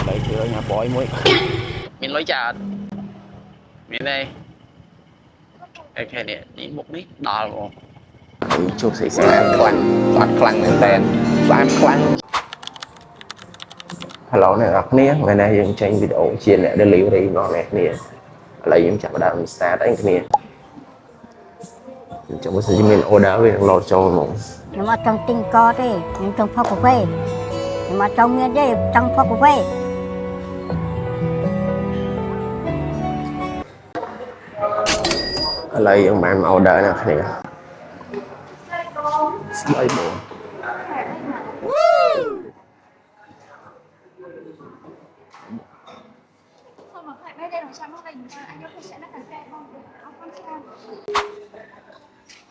lấy chứa nhà bói muối mình lấy chả mình đây cái này nhìn một lít đỏ luôn chụp xì xì toàn khăn lên tên toàn khăn hello này ngọc nia ngày nayយើងចេញ video ជាអ្នក delivery របស់អ្នកគ្នាឥឡូវយើងចាប់ផ្ដើម start អីគ្នាចាំមើលសិនមាន order វានឹង load ចូលហ្មងខ្ញុំអត់ចង់ទិញកទេខ្ញុំចង់ផឹកកាហ្វេខ្ញុំអត់ចង់មានទេចង់ផឹកកាហ្វេឥឡូវយើងបានមក order អ្នកគ្នាស្ដីបង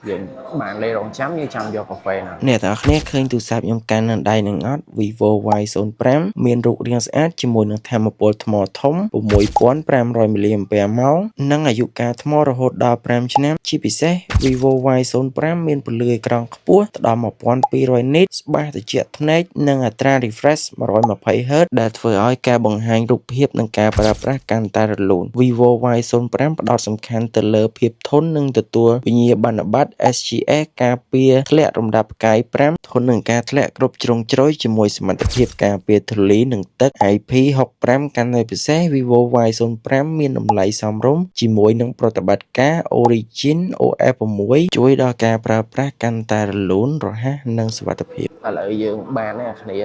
យើងបានលេរងចាំយើងចាំយកកាហ្វេណាអ្នកទាំងអស់គ្នាឃើញទូរស័ព្ទខ្ញុំកាន់នៅដៃនឹងអត់ Vivo Y05 មានរូបរាងស្អាតជាមួយនឹងថាមពលថ្មធំ 6500 mAh និងអាយុកាលថ្មរហូតដល់ 5 ឆ្នាំជាពិសេស Vivo Y05 មានពន្លឺអេក្រង់ខ្ពស់ដល់ 1200 nits ច្បាស់ត្រជាក់ភ្នែកនិងអត្រា refresh 120Hz ដែលធ្វើឲ្យការបង្ហាញរូបភាពនិងការប្រើប្រាស់កាន់តែរលូន Vivo Y05 ផ្ដោតសំខាន់ទៅលើភាពធន់និងទទួលវិញ្ញាបនបត្រ SGS ការពារធ្លាក់រំដាប់ផ្កាយ5ធន់នឹងការធ្លាក់គ្រប់ជ្រុងជ្រោយជាមួយសមត្ថភាពការពារធូលីនិងទឹក IP65 កាន់តែពិសេស Vivo Y05 មានតម្លៃសមរម្យជាមួយនឹងប្រតិបត្តិការ Origin OS 6ជួយដល់ការប្រើប្រាស់កាន់តែរលូនរហ័សនិងសុវត្ថិភាពឥឡូវយើងបានហើយអ្នកគ្នា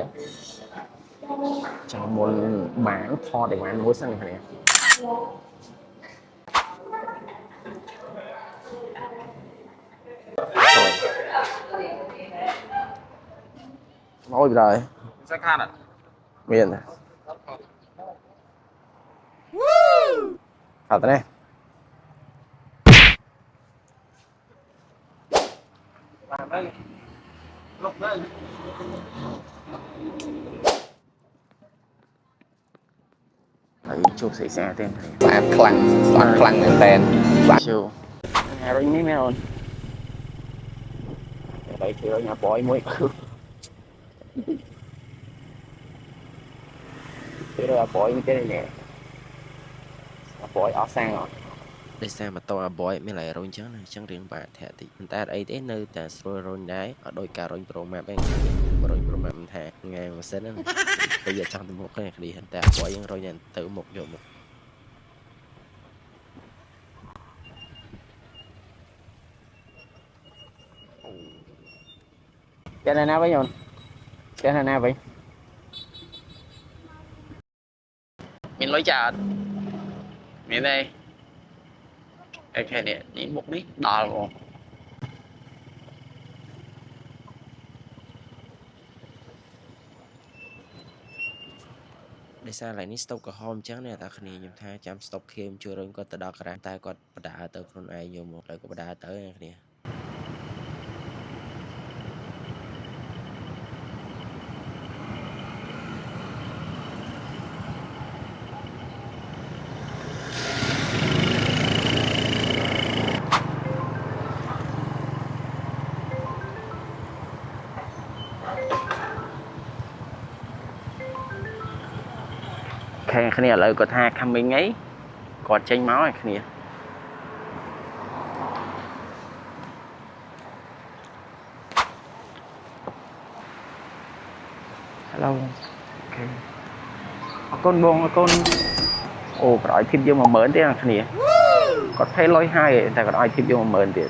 ចាំមុនបានថតឲ្យបានមួយសិនគ្នាÔi trời Sắc khan à? Miền à? Thật đấy Đấy, chụp xỉ xe tên toàn khăn lên tên chụp Nghe rồi mấy mèo đây chứa nhà bói muối chứa là bói như cái này nè bói ở sang rồi đây sao mà to bói mới lại rồi chẳng riêng bà thẻ thì người ta ấy thế nơi ta rồi rồi đấy ở đôi cả rồi pro map ấy rồi pro map thẻ ngày mà xin đó bây giờ trong một cái này đi hiện tại bói rồi nhận tự một vô một cái này nào vậy nhon cái này nào vậy mình lấy chả mình đây cái này nhìn một lít đỏ luôn để sao lại ní stop cả hôm chắc này ta khỉ nhầm tha chăm stop game chưa rồi có từ đó cả tay có đã từ con ai nhiều một lại có đã tới nè cái này lại có tha coming ấy còn tranh máu này cái này hello ok con ồ phải thêm vô mà mớn thế cái này có thấy lối hai tại còn ai thêm vô mà mớn thì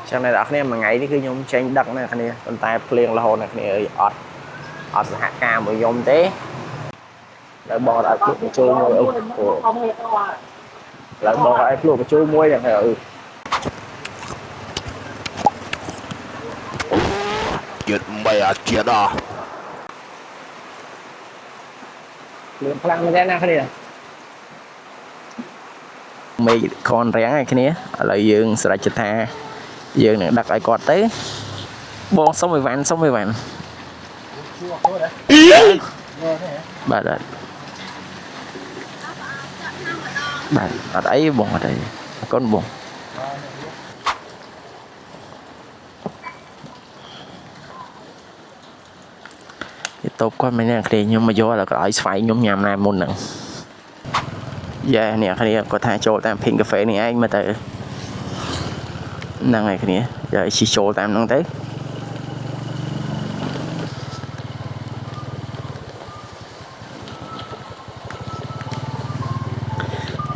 trong này đặt này mà ngày đi cứ nhung tranh đặt này cái này con tay liền là hồ này cái này ở hạ ca một dòng thế lại bò lại cái chỗ môi lại bò lại cái chỗ môi này chết mày à chết à lượng phăng ra nè cái này mày con ráng này cái này là dương sẽ chết tha dương này đặt lại cọt tới bon 60 vạn bà đã bà ở đấy bồn ở đây con bồn cái តូបគាត់មិនអ្នកគ្នាខ្ញុំមកយកแล้วក៏ឲ្យស្វែងខ្ញុំញ៉ាំណាមុនហ្នឹងយ៉ាអ្នកគ្នាគាត់ថាចូលតាមភីងកាហ្វេនេះឯងមើលទៅហ្នឹងហើយគ្នាយ៉ាជិះចូលតាមហ្នឹងទៅ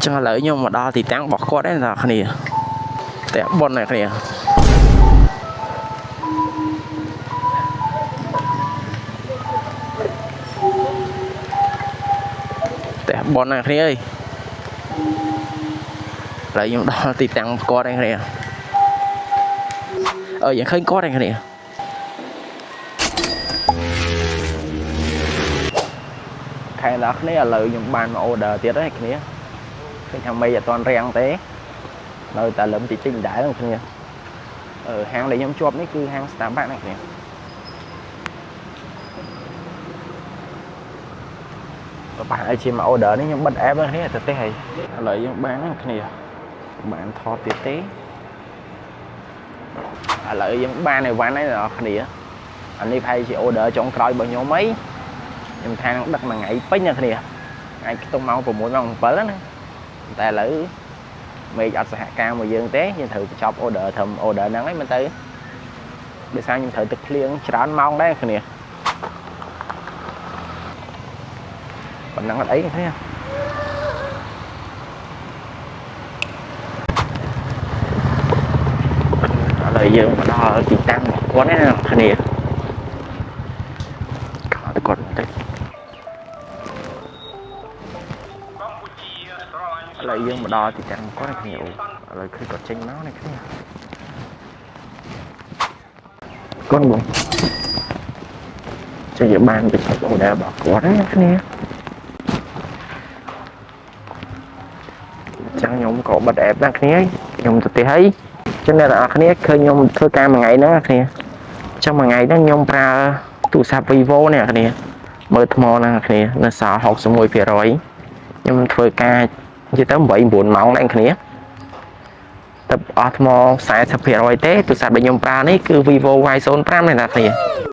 ចឹងឥឡូវខ្ញុំមកដល់ទីតាំងរបស់គាត់ហើយអ្នកគ្នាតែប៉ុនអ្នកគ្នាតែប៉ុនអ្នកគ្នាអើយឥឡូវខ្ញុំដល់ទីតាំងគាត់ហើយគ្នាយ៉ាងឃើញគាត់ហើយគ្នាខែដល់គ្នាឥឡូវខ្ញុំបានមក order ទៀតហើយគ្នាឃើញថាមេអត់ទាន់រាំងទេនៅតែលឹមតិចៗដែរហ្នឹងគ្នាហាងដែលខ្ញុំជាប់នេះគឺហាង Starbucks ហ្នឹងគ្នាបានឲ្យជាមក order នេះខ្ញុំបិទ app ហ្នឹងគ្នាទៅទេហើយឥឡូវយើងបានហ្នឹងគ្នាបានថតទៀតទេឥឡូវយើងបានអីវ៉ាន់ហើយអ្នកគ្នាអានេះប្រហែលជា order ចុងក្រោយរបស់ខ្ញុំអីខ្ញុំថានឹងដឹកមួយថ្ងៃពេញអ្នកគ្នាថ្ងៃខ្ទង់ម៉ោង 6 ម៉ោង 7 ណាតែឥឡូវមេឃអត់សហការមកយើងទេយើងត្រូវបញ្ចប់ order ត្រឹម order ហ្នឹងហើយមើលទៅដោយសារខ្ញុំត្រូវទឹកភ្លៀងច្រើនម៉ោងដែរគ្នាប៉ុណ្ណឹងអត់អីគ្នាឥឡូវយើងមកដល់ទីតាំងរបស់គាត់ណាគ្នាគាត់ទៅឥឡូវយើងមកដល់ទីតាំងគាត់គ្នាឥឡូវឃើញគាត់ចេញមកនេះគ្នាគាត់បងចុះយើងបានបញ្ចប់ order របស់គាត់ណាគ្នាចឹងខ្ញុំក៏បិទ app ណាគ្នាខ្ញុំទៅទេហើយចឹងអ្នកនរគ្នាឃើញខ្ញុំធ្វើការមួយថ្ងៃហ្នឹងគ្នាចឹងមួយថ្ងៃហ្នឹងខ្ញុំប្រើទូរស័ព្ទ Vivo នេះគ្នាមើលថ្មហ្នឹងគ្នានៅសល់ 61% ខ្ញុំធ្វើការនិយាយទៅ 8-9 ម៉ោងដែរគ្នាទៅអស់ថ្ម 40% ទេទូរស័ព្ទដែលខ្ញុំប្រើនេះគឺ Vivo Y05 នេះណាគ្នា